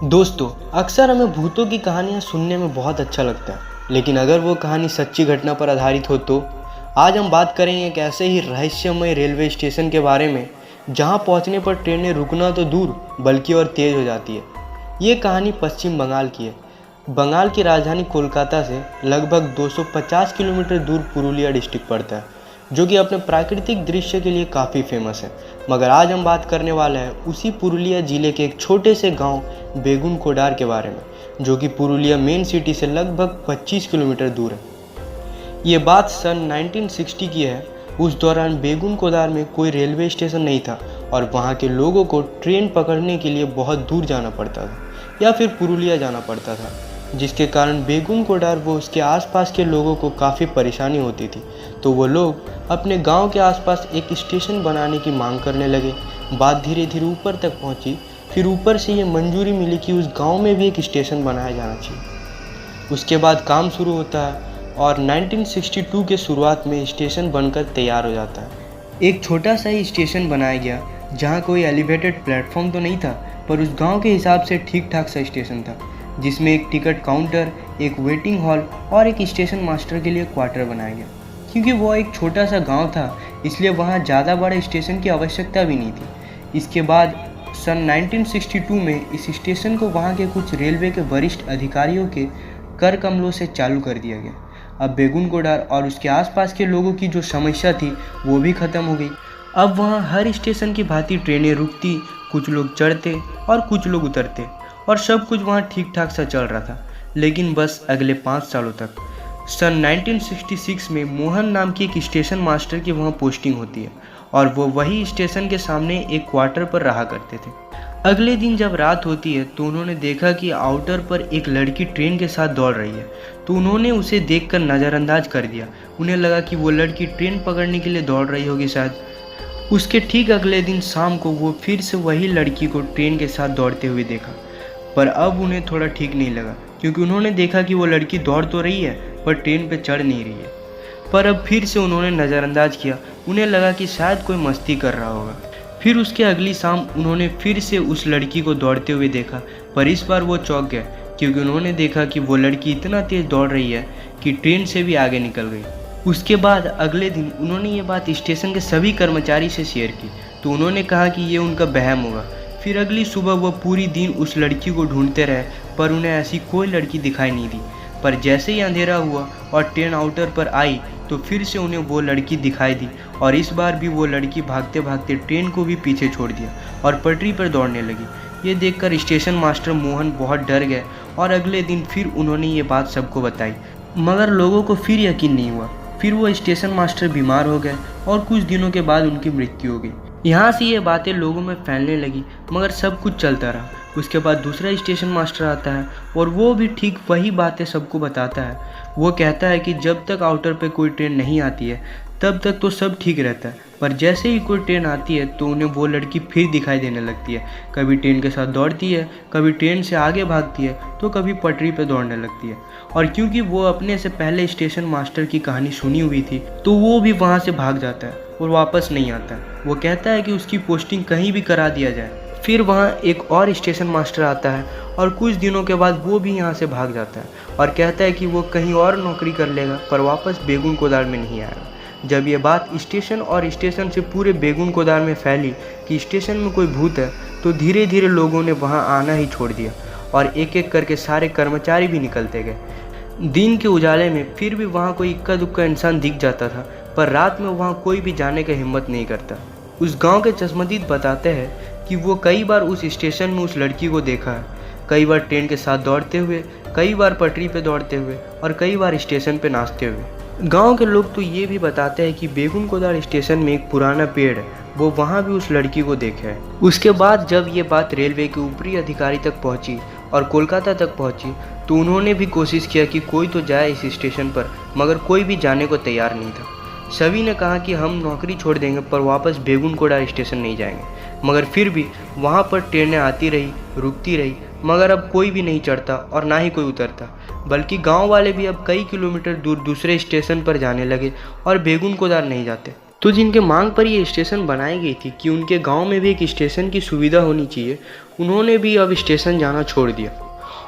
दोस्तों, अक्सर हमें भूतों की कहानियाँ सुनने में बहुत अच्छा लगता है, लेकिन अगर वो कहानी सच्ची घटना पर आधारित हो तो आज हम बात करेंगे एक ऐसे ही रहस्यमय रेलवे स्टेशन के बारे में जहां पहुंचने पर ट्रेनें रुकना तो दूर बल्कि और तेज़ हो जाती है। ये कहानी पश्चिम बंगाल की है। बंगाल की राजधानी कोलकाता से लगभग 250 किलोमीटर दूर पुरुलिया डिस्ट्रिक्ट पड़ता है, जो कि अपने प्राकृतिक दृश्य के लिए काफ़ी फेमस है। मगर आज हम बात करने वाले हैं उसी पुरुलिया ज़िले के एक छोटे से गांव बेगुन कोडार के बारे में, जो कि पुरुलिया मेन सिटी से लगभग 25 किलोमीटर दूर है। ये बात सन 1960 की है। उस दौरान बेगुन कोडार में कोई रेलवे स्टेशन नहीं था और वहाँ के लोगों को ट्रेन पकड़ने के लिए बहुत दूर जाना पड़ता था या फिर पुरुलिया जाना पड़ता था, जिसके कारण बेगुन कोडार व उसके आसपास के लोगों को काफ़ी परेशानी होती थी। तो वो लोग अपने गांव के आसपास एक स्टेशन बनाने की मांग करने लगे। बात धीरे धीरे ऊपर तक पहुंची। फिर ऊपर से ये मंजूरी मिली कि उस गांव में भी एक स्टेशन बनाया जाना चाहिए। उसके बाद काम शुरू होता है और 1962 के शुरुआत में स्टेशन बनकर तैयार हो जाता है। एक छोटा सा ही स्टेशन बनाया गया जहाँ कोई एलिवेटेड प्लेटफॉर्म तो नहीं था, पर उस गांव के हिसाब से ठीक ठाक सा स्टेशन था, जिसमें एक टिकट काउंटर, एक वेटिंग हॉल और एक स्टेशन मास्टर के लिए क्वार्टर बनाया गया। क्योंकि वो एक छोटा सा गांव था, इसलिए वहाँ ज़्यादा बड़े स्टेशन की आवश्यकता भी नहीं थी। इसके बाद सन 1962 में इस स्टेशन को वहाँ के कुछ रेलवे के वरिष्ठ अधिकारियों के कर कमलों से चालू कर दिया गया। अब बेगुन कोडार और उसके आसपास के लोगों की जो समस्या थी वो भी ख़त्म हो गई। अब वहाँ हर स्टेशन की भांति ट्रेनें रुकती, कुछ लोग चढ़ते और कुछ लोग उतरते और सब कुछ वहाँ ठीक ठाक सा चल रहा था। लेकिन बस अगले 5 सालों तक। सन 1966 में मोहन नाम की एक स्टेशन मास्टर की वहाँ पोस्टिंग होती है और वो वही स्टेशन के सामने एक क्वार्टर पर रहा करते थे। अगले दिन जब रात होती है तो उन्होंने देखा कि आउटर पर एक लड़की ट्रेन के साथ दौड़ रही है, तो उन्होंने उसे देखकर नज़रअंदाज कर दिया। उन्हें लगा कि वो लड़की ट्रेन पकड़ने के लिए दौड़ रही होगी शायद। उसके ठीक अगले दिन शाम को वो फिर से वही लड़की को ट्रेन के साथ दौड़ते हुए देखा, पर अब उन्हें थोड़ा ठीक नहीं लगा, क्योंकि उन्होंने देखा कि वो लड़की दौड़ तो रही है पर ट्रेन पर चढ़ नहीं रही है। पर अब फिर से उन्होंने नज़रअंदाज किया। उन्हें लगा कि शायद कोई मस्ती कर रहा होगा। फिर उसके अगली शाम उन्होंने फिर से उस लड़की को दौड़ते हुए देखा, पर इस बार वो चौंक गए, क्योंकि उन्होंने देखा कि वो लड़की इतना तेज़ दौड़ रही है कि ट्रेन से भी आगे निकल गई। उसके बाद अगले दिन उन्होंने ये बात स्टेशन के सभी कर्मचारी से शेयर की, तो उन्होंने कहा कि ये उनका वहम होगा। फिर अगली सुबह वह पूरी दिन उस लड़की को ढूंढते रहे, पर उन्हें ऐसी कोई लड़की दिखाई नहीं दी। पर जैसे ही अंधेरा हुआ और ट्रेन आउटर पर आई तो फिर से उन्हें वो लड़की दिखाई दी, और इस बार भी वो लड़की भागते भागते ट्रेन को भी पीछे छोड़ दिया और पटरी पर दौड़ने लगी। ये देखकर स्टेशन मास्टर मोहन बहुत डर गए और अगले दिन फिर उन्होंने ये बात सबको बताई, मगर लोगों को फिर यकीन नहीं हुआ। फिर वो स्टेशन मास्टर बीमार हो गए और कुछ दिनों के बाद उनकी मृत्यु हो गई। यहाँ से ये बातें लोगों में फैलने लगी, मगर सब कुछ चलता रहा। उसके बाद दूसरा स्टेशन मास्टर आता है और वो भी ठीक वही बातें सबको बताता है। वो कहता है कि जब तक आउटर पे कोई ट्रेन नहीं आती है तब तक तो सब ठीक रहता है, पर जैसे ही कोई ट्रेन आती है तो उन्हें वो लड़की फिर दिखाई देने लगती है। कभी ट्रेन के साथ दौड़ती है, कभी ट्रेन से आगे भागती है, तो कभी पटरी पर दौड़ने लगती है। और क्योंकि वो अपने से पहले स्टेशन मास्टर की कहानी सुनी हुई थी, तो वो भी वहाँ से भाग जाता है और वापस नहीं आता है। वो कहता है कि उसकी पोस्टिंग कहीं भी करा दिया जाए। फिर वहाँ एक और स्टेशन मास्टर आता है और कुछ दिनों के बाद वो भी यहाँ से भाग जाता है और कहता है कि वो कहीं और नौकरी कर लेगा, पर वापस बेगुन कोडार में नहीं आएगा। जब ये बात स्टेशन और स्टेशन से पूरे बेगुन कोडार में फैली कि स्टेशन में कोई भूत है, तो धीरे धीरे लोगों ने वहाँ आना ही छोड़ दिया और एक एक करके सारे कर्मचारी भी निकलते गए। दिन के उजाले में फिर भी वहाँ कोई इक्का दुक्का इंसान दिख जाता था, पर रात में वहाँ कोई भी जाने का हिम्मत नहीं करता। उस गांव के चश्मदीद बताते हैं कि वो कई बार उस स्टेशन में उस लड़की को देखा है, कई बार ट्रेन के साथ दौड़ते हुए, कई बार पटरी पे दौड़ते हुए और कई बार स्टेशन पे नाचते हुए। गांव के लोग तो ये भी बताते हैं कि बेगुन कोडार स्टेशन में एक पुराना पेड़ है, वो वहाँ भी उस लड़की को देखा है। उसके बाद जब ये बात रेलवे के ऊपरी अधिकारी तक पहुँची और कोलकाता तक पहुँची, तो उन्होंने भी कोशिश किया कि कोई तो जाए इस स्टेशन पर, मगर कोई भी जाने को तैयार नहीं था। सभी ने कहा कि हम नौकरी छोड़ देंगे पर वापस बेगुन कोडार स्टेशन नहीं जाएंगे। मगर फिर भी वहाँ पर ट्रेनें आती रही, रुकती रही, मगर अब कोई भी नहीं चढ़ता और ना ही कोई उतरता, बल्कि गांव वाले भी अब कई किलोमीटर दूर दूसरे स्टेशन पर जाने लगे और बेगुन कोडार नहीं जाते। तो जिनके मांग पर ये स्टेशन बनाई गई थी कि उनके गांव में भी एक स्टेशन की सुविधा होनी चाहिए, उन्होंने भी अब स्टेशन जाना छोड़ दिया।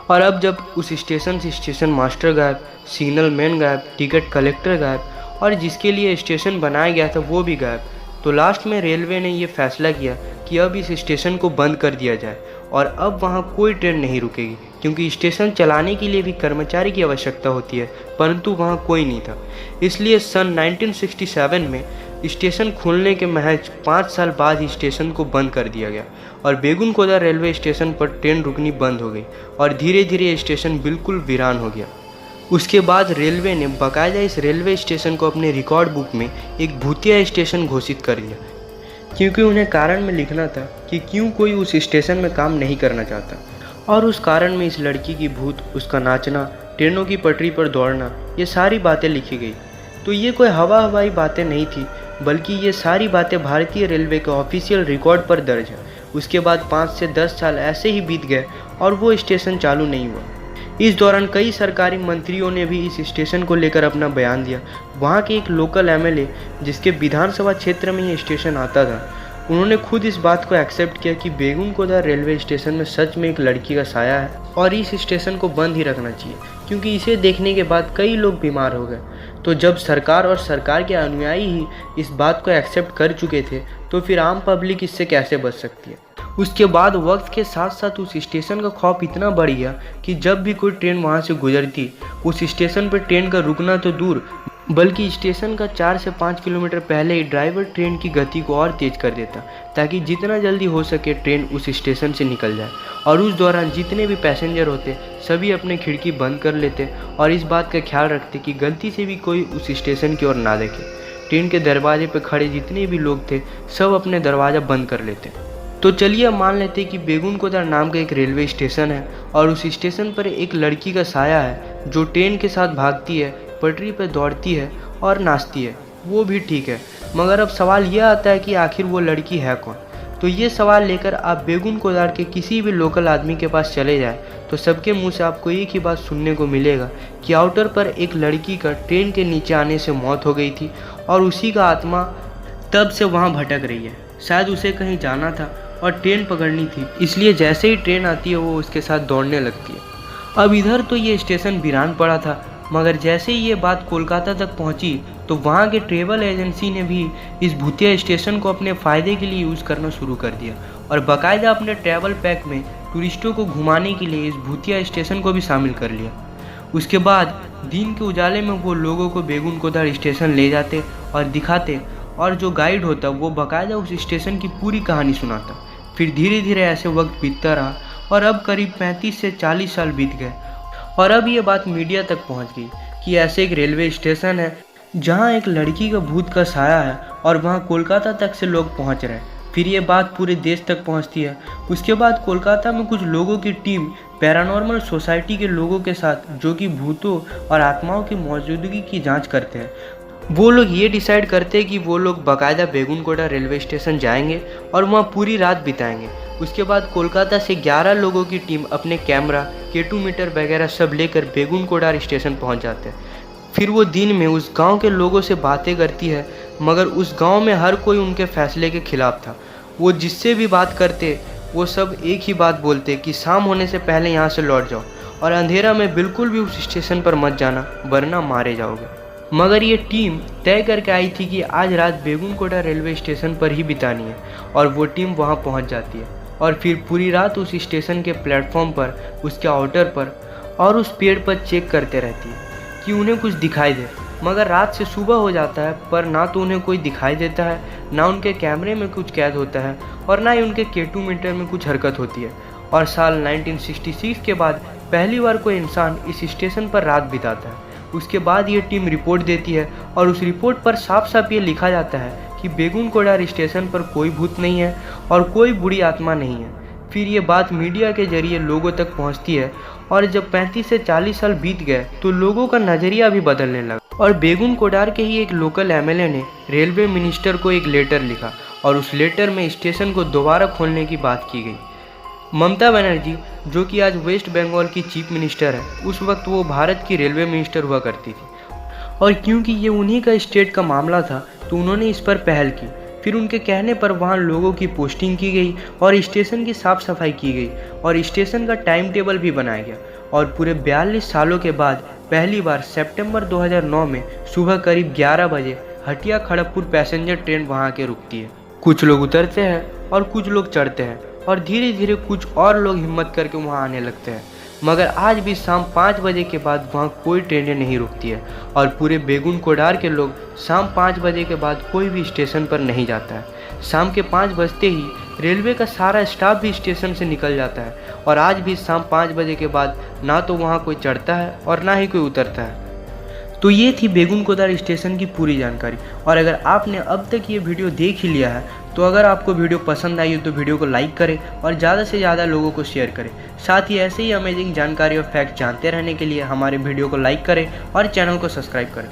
और अब जब उस स्टेशन से स्टेशन मास्टर गायब, सिग्नल मैन गायब, टिकट कलेक्टर गायब और जिसके लिए स्टेशन बनाया गया था वो भी गायब, तो लास्ट में रेलवे ने ये फैसला किया कि अब इस स्टेशन को बंद कर दिया जाए और अब वहाँ कोई ट्रेन नहीं रुकेगी, क्योंकि स्टेशन चलाने के लिए भी कर्मचारी की आवश्यकता होती है, परंतु वहाँ कोई नहीं था। इसलिए सन 1967 में स्टेशन खुलने के महज 5 साल बाद ही स्टेशन को बंद कर दिया गया और बेगुनकोदा रेलवे स्टेशन पर ट्रेन रुकनी बंद हो गई और धीरे धीरे स्टेशन बिल्कुल वीरान हो गया। उसके बाद रेलवे ने बाकायदा इस रेलवे स्टेशन को अपने रिकॉर्ड बुक में एक भूतिया स्टेशन घोषित कर दिया, क्योंकि उन्हें कारण में लिखना था कि क्यों कोई उस स्टेशन में काम नहीं करना चाहता। और उस कारण में इस लड़की की भूत, उसका नाचना, ट्रेनों की पटरी पर दौड़ना, ये सारी बातें लिखी गई। तो ये कोई हवाई बातें नहीं थी, बल्कि ये सारी बातें भारतीय रेलवे के ऑफिशियल रिकॉर्ड पर दर्ज है। उसके बाद 5 से 10 साल ऐसे ही बीत गए और वो स्टेशन चालू नहीं हुआ। इस दौरान कई सरकारी मंत्रियों ने भी इस स्टेशन को लेकर अपना बयान दिया। वहाँ के एक लोकल एमएलए, जिसके विधानसभा क्षेत्र में ये स्टेशन आता था, उन्होंने खुद इस बात को एक्सेप्ट किया कि बेगुनकोदा रेलवे स्टेशन में सच में एक लड़की का साया है और इस स्टेशन को बंद ही रखना चाहिए, क्योंकि इसे देखने के बाद कई लोग बीमार हो गए। तो जब सरकार और सरकार के अनुयायी ही इस बात को एक्सेप्ट कर चुके थे, तो फिर आम पब्लिक इससे कैसे बच सकती है। उसके बाद वक्त के साथ साथ उस स्टेशन का खौफ इतना बढ़ गया कि जब भी कोई ट्रेन वहाँ से गुजरती, उस स्टेशन पर ट्रेन का रुकना तो दूर, बल्कि स्टेशन का 4 से 5 किलोमीटर पहले ही ड्राइवर ट्रेन की गति को और तेज कर देता, ताकि जितना जल्दी हो सके ट्रेन उस स्टेशन से निकल जाए। और उस दौरान जितने भी पैसेंजर होते सभी अपने खिड़की बंद कर लेते और इस बात का ख्याल रखते कि गलती से भी कोई उस स्टेशन की ओर ना देखे। ट्रेन के दरवाजे पर खड़े जितने भी लोग थे सब अपने दरवाज़ा बंद कर लेते। तो चलिए अब मान लेते कि बेगुनकोदा नाम का एक रेलवे स्टेशन है और उस स्टेशन पर एक लड़की का साया है जो ट्रेन के साथ भागती है, पटरी पर दौड़ती है और नाचती है। वो भी ठीक है, मगर अब सवाल यह आता है कि आखिर वो लड़की है कौन। तो ये सवाल लेकर आप बेगुनकोदा के किसी भी लोकल आदमी के पास चले जाए तो सबके मुंह से आपको एक ही बात सुनने को मिलेगा कि आउटर पर एक लड़की का ट्रेन के नीचे आने से मौत हो गई थी और उसी का आत्मा तब से वहाँ भटक रही है। शायद उसे कहीं जाना था और ट्रेन पकड़नी थी, इसलिए जैसे ही ट्रेन आती है वो उसके साथ दौड़ने लगती है। अब इधर तो ये स्टेशन वीरान पड़ा था, मगर जैसे ही ये बात कोलकाता तक पहुंची तो वहाँ के ट्रेवल एजेंसी ने भी इस भूतिया स्टेशन को अपने फ़ायदे के लिए यूज़ करना शुरू कर दिया और बाकायदा अपने ट्रैवल पैक में टूरिस्टों को घुमाने के लिए इस भूतिया स्टेशन को भी शामिल कर लिया। उसके बाद दिन के उजाले में वो लोगों को बेगुनकोदा स्टेशन ले जाते और दिखाते और जो गाइड होता वो बाकायदा उस स्टेशन की पूरी कहानी सुनाता। फिर धीरे धीरे ऐसे वक्त बीतता रहा और अब करीब 35 से 40 साल बीत गए और अब ये बात मीडिया तक पहुंच गई कि ऐसे एक रेलवे स्टेशन है जहां एक लड़की का भूत का साया है और वहां कोलकाता तक से लोग पहुंच रहे हैं। फिर ये बात पूरे देश तक पहुंचती है। उसके बाद कोलकाता में कुछ लोगों की टीम पैरानॉर्मल सोसाइटी के लोगों के साथ, जो कि भूतों और आत्माओं की मौजूदगी की जाँच करते हैं, वो लोग ये डिसाइड करते हैं कि वो लोग बाकायदा बेगुनकोदा रेलवे स्टेशन जाएंगे और वहाँ पूरी रात बिताएंगे। उसके बाद कोलकाता से 11 लोगों की टीम अपने कैमरा, K2 मीटर वगैरह सब लेकर बेगुनकोदा स्टेशन पहुँच जाते हैं। फिर वो दिन में उस गांव के लोगों से बातें करती है, मगर उस गांव में हर कोई उनके फैसले के खिलाफ था। वो जिससे भी बात करते वो सब एक ही बात बोलते कि शाम होने से पहले यहाँ से लौट जाओ और अंधेरा में बिल्कुल भी उस स्टेशन पर मत जाना, वरना मारे जाओगे। मगर ये टीम तय करके आई थी कि आज रात बेगुनकोदा रेलवे स्टेशन पर ही बितानी है और वो टीम वहाँ पहुँच जाती है और फिर पूरी रात उस स्टेशन के प्लेटफॉर्म पर, उसके आउटर पर और उस पेड़ पर चेक करते रहती है कि उन्हें कुछ दिखाई दे। मगर रात से सुबह हो जाता है पर ना तो उन्हें कोई दिखाई देता है, ना उनके कैमरे में कुछ कैद होता है और ना ही उनके K2 मीटर में कुछ हरकत होती है। और साल 1966 के बाद पहली बार कोई इंसान इस स्टेशन पर रात बिताता है। उसके बाद ये टीम रिपोर्ट देती है और उस रिपोर्ट पर साफ साफ ये लिखा जाता है कि बेगुनकोदा स्टेशन पर कोई भूत नहीं है और कोई बुरी आत्मा नहीं है। फिर ये बात मीडिया के जरिए लोगों तक पहुंचती है और जब 35 से 40 साल बीत गए तो लोगों का नज़रिया भी बदलने लगा और बेगुनकोदा के ही एक लोकल एमएलए ने रेलवे मिनिस्टर को एक लेटर लिखा और उस लेटर में स्टेशन को दोबारा खोलने की बात की गई। ममता बनर्जी, जो कि आज वेस्ट बंगाल की चीफ मिनिस्टर है, उस वक्त वो भारत की रेलवे मिनिस्टर हुआ करती थी और क्योंकि ये उन्हीं का स्टेट का मामला था तो उन्होंने इस पर पहल की। फिर उनके कहने पर वहाँ लोगों की पोस्टिंग की गई और स्टेशन की साफ़ सफाई की गई और स्टेशन का टाइम टेबल भी बनाया गया। और पूरे 42 सालों के बाद पहली बार सितंबर 2009 में सुबह करीब 11 बजे हटिया खड़गपुर पैसेंजर ट्रेन वहाँ के रुकती है। कुछ लोग उतरते हैं और कुछ लोग चढ़ते हैं और धीरे धीरे कुछ और लोग हिम्मत करके वहाँ आने लगते हैं। मगर आज भी शाम 5 बजे के बाद वहाँ कोई ट्रेनें नहीं रुकती है और पूरे बेगुन कोडार के लोग शाम 5 बजे के बाद कोई भी स्टेशन पर नहीं जाता है। शाम के 5 बजते ही रेलवे का सारा स्टाफ भी स्टेशन से निकल जाता है और आज भी शाम 5 बजे के बाद ना तो वहाँ कोई चढ़ता है और ना ही कोई उतरता है। तो ये थी बेगुन कोडार स्टेशन की पूरी जानकारी। और अगर आपने अब तक ये वीडियो देख ही लिया है तो अगर आपको वीडियो पसंद आई हो तो वीडियो को लाइक करें और ज़्यादा से ज़्यादा लोगों को शेयर करें। साथ ही ऐसे ही अमेजिंग जानकारी और फैक्ट जानते रहने के लिए हमारे वीडियो को लाइक करें और चैनल को सब्सक्राइब करें।